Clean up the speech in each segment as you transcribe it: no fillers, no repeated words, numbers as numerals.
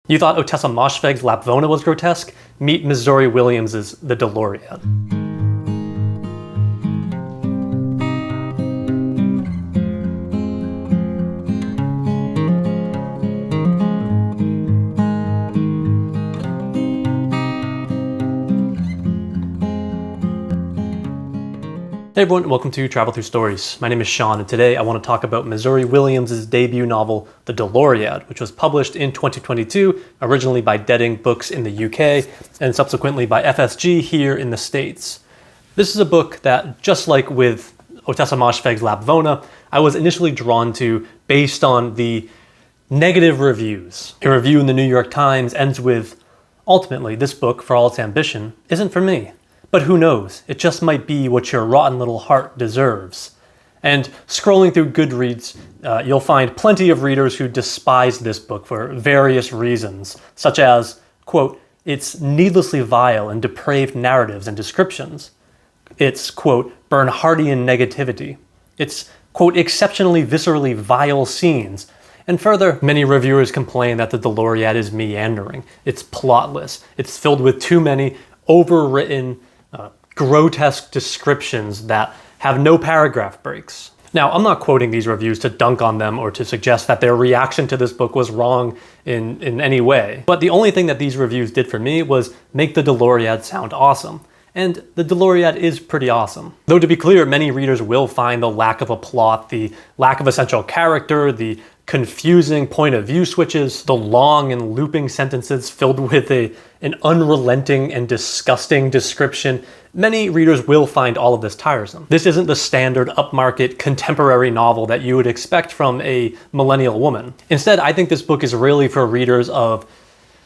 You thought Ottessa Moshfegh's Lapvona was grotesque? Meet Missouri Williams' The Doloriad. Hey everyone, welcome to Travel Through Stories. My name is Sean, and today I want to talk about Missouri Williams' debut novel, The Doloriad, which was published in 2022, originally by Deading Books in the UK, and subsequently by FSG here in the States. This is a book that, just like with Ottessa Moshfegh's Lapvona, I was initially drawn to based on the negative reviews. A review in the New York Times ends with, "Ultimately, this book, for all its ambition, isn't for me. But who knows, it just might be what your rotten little heart deserves." And scrolling through Goodreads, you'll find plenty of readers who despise this book for various reasons, such as, quote, its needlessly vile and depraved narratives and descriptions, its, quote, Bernhardian negativity, its, quote, exceptionally viscerally vile scenes. And further, many reviewers complain that the Doloriad is meandering, it's plotless, it's filled with too many overwritten, grotesque descriptions that have no paragraph breaks. Now, I'm not quoting these reviews to dunk on them or to suggest that their reaction to this book was wrong in any way. But the only thing that these reviews did for me was make the Doloriad sound awesome. And the Doloriad is pretty awesome. Though to be clear, many readers will find the lack of a plot, the lack of a central character, the confusing point of view switches, the long and looping sentences filled with an unrelenting and disgusting description. Many readers will find all of this tiresome. This isn't the standard upmarket contemporary novel that you would expect from a millennial woman. Instead, I think this book is really for readers of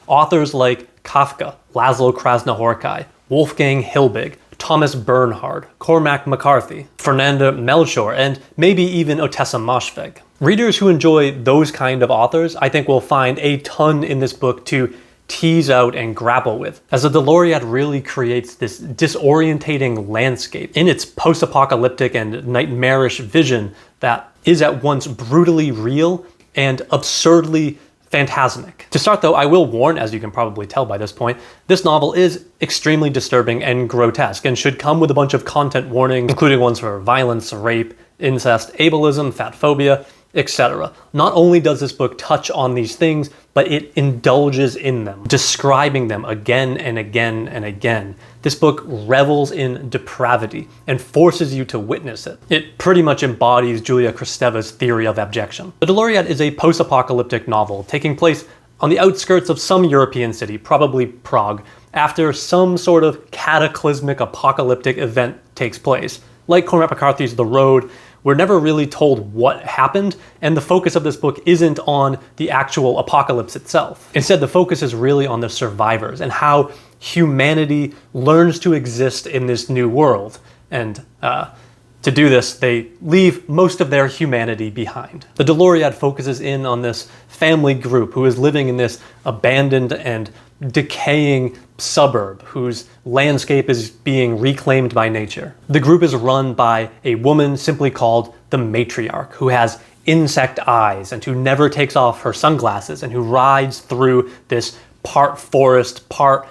authors like Kafka, László Krasznahorkai, Wolfgang Hilbig, Thomas Bernhard, Cormac McCarthy, Fernanda Melchor, and maybe even Ottessa Moshfegh. Readers who enjoy those kind of authors, I think, will find a ton in this book to tease out and grapple with, as the Doloriad really creates this disorientating landscape in its post-apocalyptic and nightmarish vision that is at once brutally real and absurdly phantasmic. To start though, I will warn, as you can probably tell by this point, this novel is extremely disturbing and grotesque and should come with a bunch of content warnings, including ones for violence, rape, incest, ableism, fat phobia, etc. Not only does this book touch on these things, but it indulges in them, describing them again and again and again. This book revels in depravity and forces you to witness it. It pretty much embodies Julia Kristeva's theory of abjection. The Doloriad is a post-apocalyptic novel taking place on the outskirts of some European city, probably Prague, after some sort of cataclysmic apocalyptic event takes place. Like Cormac McCarthy's The Road, we're never really told what happened, and the focus of this book isn't on the actual apocalypse itself. Instead, the focus is really on the survivors and how humanity learns to exist in this new world. And to do this, they leave most of their humanity behind. The Doloriad focuses in on this family group who is living in this abandoned and decaying suburb whose landscape is being reclaimed by nature. The group is run by a woman simply called the matriarch, who has insect eyes and who never takes off her sunglasses and who rides through this part forest, part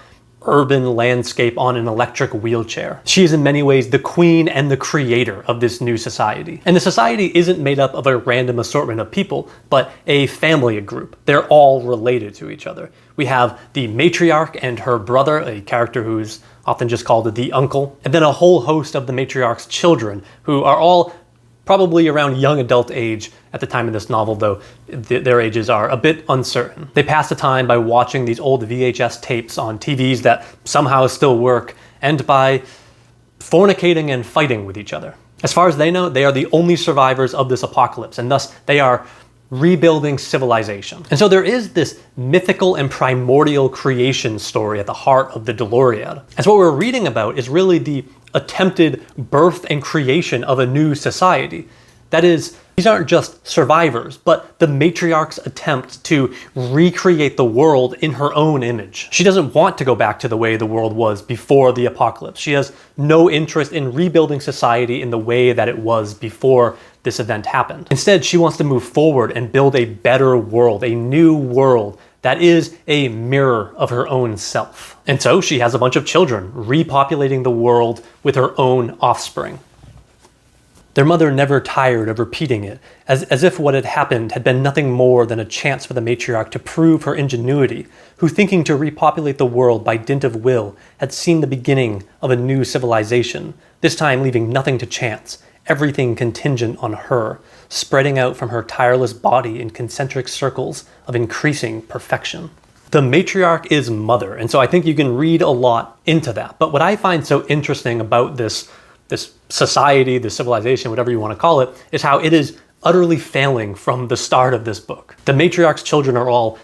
urban landscape on an electric wheelchair. She is in many ways the queen and the creator of this new society. And the society isn't made up of a random assortment of people, but a family group. They're all related to each other. We have the matriarch and her brother, a character who's often just called the uncle, and then a whole host of the matriarch's children, who are all probably around young adult age at the time of this novel, though their ages are a bit uncertain. They pass the time by watching these old VHS tapes on TVs that somehow still work, and by fornicating and fighting with each other. As far as they know, they are the only survivors of this apocalypse, and thus they are rebuilding civilization. And so there is this mythical and primordial creation story at the heart of the Doloriad. As what we're reading about is really the attempted birth and creation of a new society. That is, these aren't just survivors, but the matriarch's attempt to recreate the world in her own image. She doesn't want to go back to the way the world was before the apocalypse. She has no interest in rebuilding society in the way that it was before this event happened. Instead, she wants to move forward and build a better world, a new world that is a mirror of her own self. And so she has a bunch of children, repopulating the world with her own offspring. Their mother never tired of repeating it, as if what had happened had been nothing more than a chance for the matriarch to prove her ingenuity, who, thinking to repopulate the world by dint of will, had seen the beginning of a new civilization, this time leaving nothing to chance, everything contingent on her, spreading out from her tireless body in concentric circles of increasing perfection. The matriarch is mother, and so I think you can read a lot into that. But what I find so interesting about this society, this civilization, whatever you want to call it, is how it is utterly failing from the start of this book. The matriarch's children are all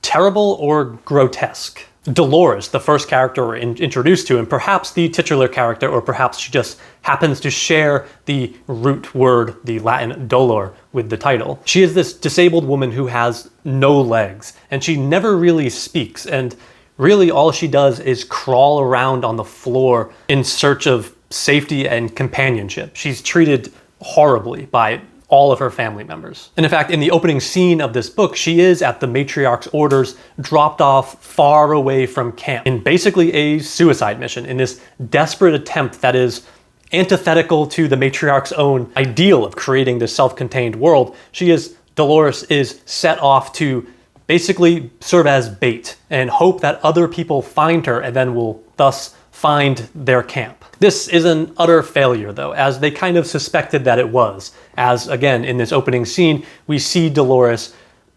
terrible or grotesque. Dolores, the first character we're introduced to, and perhaps the titular character, or perhaps she just happens to share the root word, the Latin dolor, with the title. She is this disabled woman who has no legs, and she never really speaks, and really all she does is crawl around on the floor in search of safety and companionship. She's treated horribly by all of her family members. And in fact, in the opening scene of this book, she is, at the matriarch's orders, dropped off far away from camp in basically a suicide mission, in this desperate attempt that is antithetical to the matriarch's own ideal of creating this self-contained world. Dolores is set off to basically serve as bait and hope that other people find her and then will thus find their camp. This is an utter failure, though, as they kind of suspected that it was, as, again, in this opening scene, we see Dolores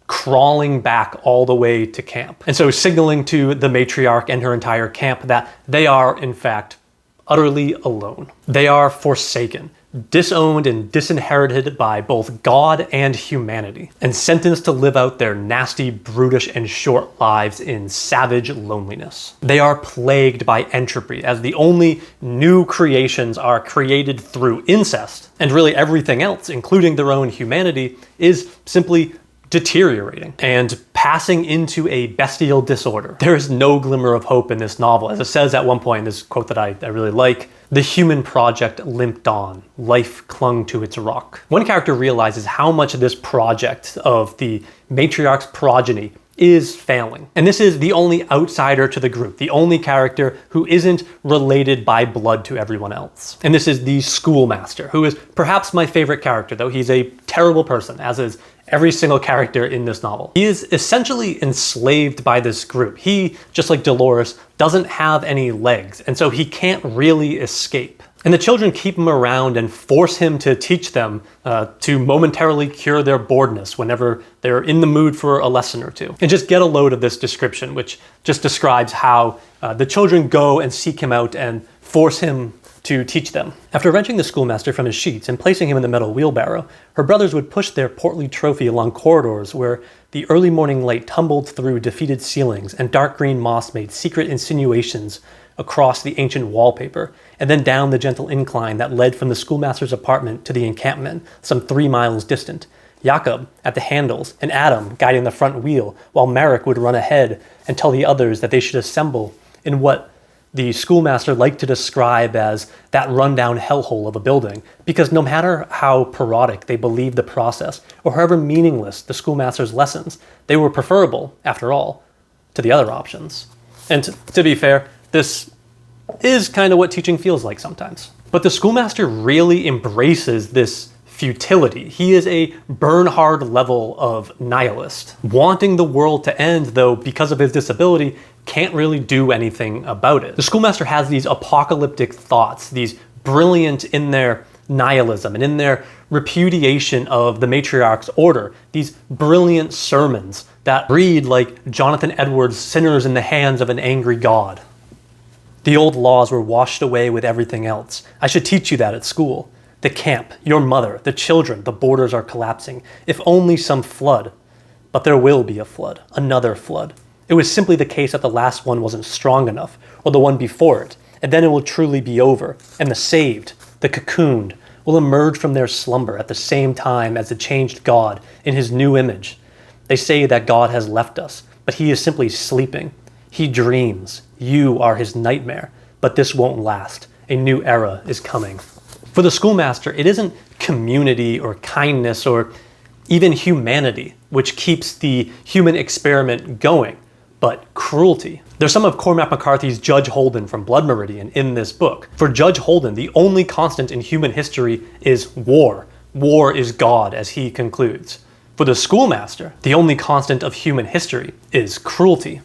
crawling back all the way to camp. And so signaling to the matriarch and her entire camp that they are, in fact, utterly alone. They are forsaken, disowned and disinherited by both God and humanity, and sentenced to live out their nasty, brutish, and short lives in savage loneliness. They are plagued by entropy, as the only new creations are created through incest, and really everything else, including their own humanity, is simply deteriorating and passing into a bestial disorder. There is no glimmer of hope in this novel. As it says at one point, this quote that I really like, "The human project limped on, life clung to its rock." One character realizes how much of this project of the matriarch's progeny is failing. And this is the only outsider to the group, the only character who isn't related by blood to everyone else. And this is the Schoolmaster, who is perhaps my favorite character, though he's a terrible person, as is every single character in this novel. He is essentially enslaved by this group. He, just like Dolores, doesn't have any legs, and so he can't really escape. And the children keep him around and force him to teach them to momentarily cure their boredness whenever they're in the mood for a lesson or two. And just get a load of this description, which just describes how the children go and seek him out and force him to teach them. After wrenching the schoolmaster from his sheets and placing him in the metal wheelbarrow, her brothers would push their portly trophy along corridors where the early morning light tumbled through defeated ceilings and dark green moss made secret insinuations across the ancient wallpaper, and then down the gentle incline that led from the schoolmaster's apartment to the encampment, some 3 miles distant. Jakob at the handles, and Adam guiding the front wheel, while Marek would run ahead and tell the others that they should assemble in what the schoolmaster liked to describe as that rundown hellhole of a building, because no matter how parodic they believed the process, or however meaningless the schoolmaster's lessons, they were preferable, after all, to the other options. And to be fair, this is kind of what teaching feels like sometimes. But the schoolmaster really embraces this futility. He is a Bernhard level of nihilist. Wanting the world to end, though, because of his disability, can't really do anything about it. The schoolmaster has these apocalyptic thoughts, these brilliant in their nihilism and in their repudiation of the matriarch's order, these brilliant sermons that read like Jonathan Edwards' Sinners in the Hands of an Angry God. The old laws were washed away with everything else. I should teach you that at school. The camp, your mother, the children, the borders are collapsing. If only some flood. But there will be a flood, another flood. It was simply the case that the last one wasn't strong enough, or the one before it, and then it will truly be over, and the saved, the cocooned, will emerge from their slumber at the same time as the changed God in his new image. They say that God has left us, but he is simply sleeping. He dreams. You are his nightmare, but this won't last. A new era is coming. For the schoolmaster, it isn't community or kindness or even humanity which keeps the human experiment going. but cruelty. There's some of Cormac McCarthy's Judge Holden from Blood Meridian in this book. For Judge Holden, the only constant in human history is war. War is God, as he concludes. For the Schoolmaster, the only constant of human history is cruelty.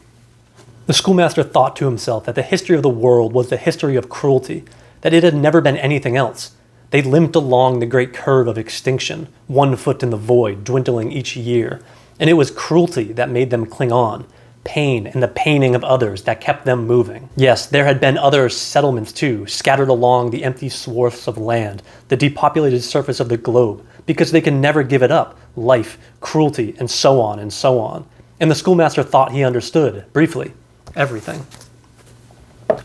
The Schoolmaster thought to himself that the history of the world was the history of cruelty, that it had never been anything else. They limped along the great curve of extinction, one foot in the void, dwindling each year. And it was cruelty that made them cling on, pain and the paining of others that kept them moving. Yes, there had been other settlements too, scattered along the empty swaths of land, the depopulated surface of the globe, because they can never give it up, life, cruelty, and so on and so on. And the Schoolmaster thought he understood, briefly, everything.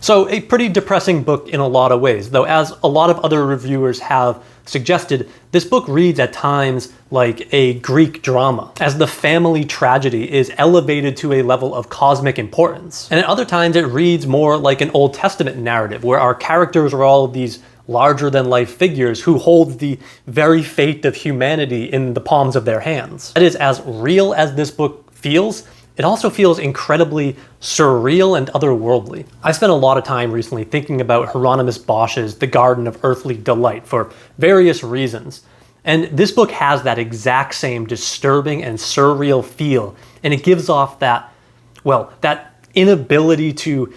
So a pretty depressing book in a lot of ways, though as a lot of other reviewers have suggested, this book reads at times like a Greek drama, as the family tragedy is elevated to a level of cosmic importance. And at other times it reads more like an Old Testament narrative, where our characters are all of these larger-than-life figures who hold the very fate of humanity in the palms of their hands. That is, as real as this book feels, it also feels incredibly surreal and otherworldly. I spent a lot of time recently thinking about Hieronymus Bosch's The Garden of Earthly Delight for various reasons. And this book has that exact same disturbing and surreal feel, and it gives off that, well, that inability to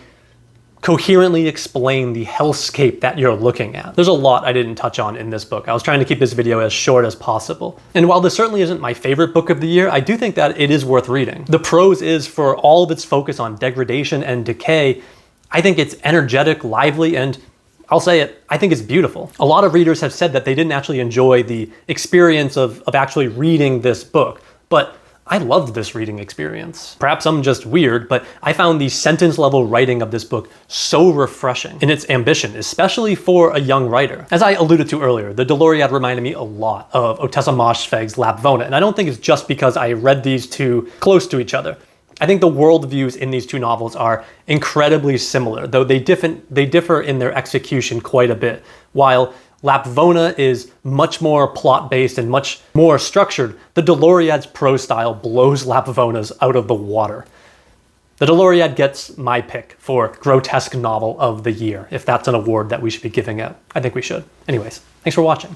coherently explain the hellscape that you're looking at. There's a lot I didn't touch on in this book. I was trying to keep this video as short as possible. And while this certainly isn't my favorite book of the year, I do think that it is worth reading. The prose is, for all of its focus on degradation and decay, I think it's energetic, lively, and I'll say it, I think it's beautiful. A lot of readers have said that they didn't actually enjoy the experience of actually reading this book, but I loved this reading experience. Perhaps I'm just weird, but I found the sentence-level writing of this book so refreshing in its ambition, especially for a young writer. As I alluded to earlier, the Doloriad reminded me a lot of Ottessa Moshfegh's Lapvona, and I don't think it's just because I read these two close to each other. I think the worldviews in these two novels are incredibly similar, though they differ in their execution quite a bit. While Lapvona is much more plot-based and much more structured, the Doloriad's prose style blows Lapvona's out of the water. The Doloriad gets my pick for grotesque novel of the year, if that's an award that we should be giving out. I think we should. Anyways, thanks for watching.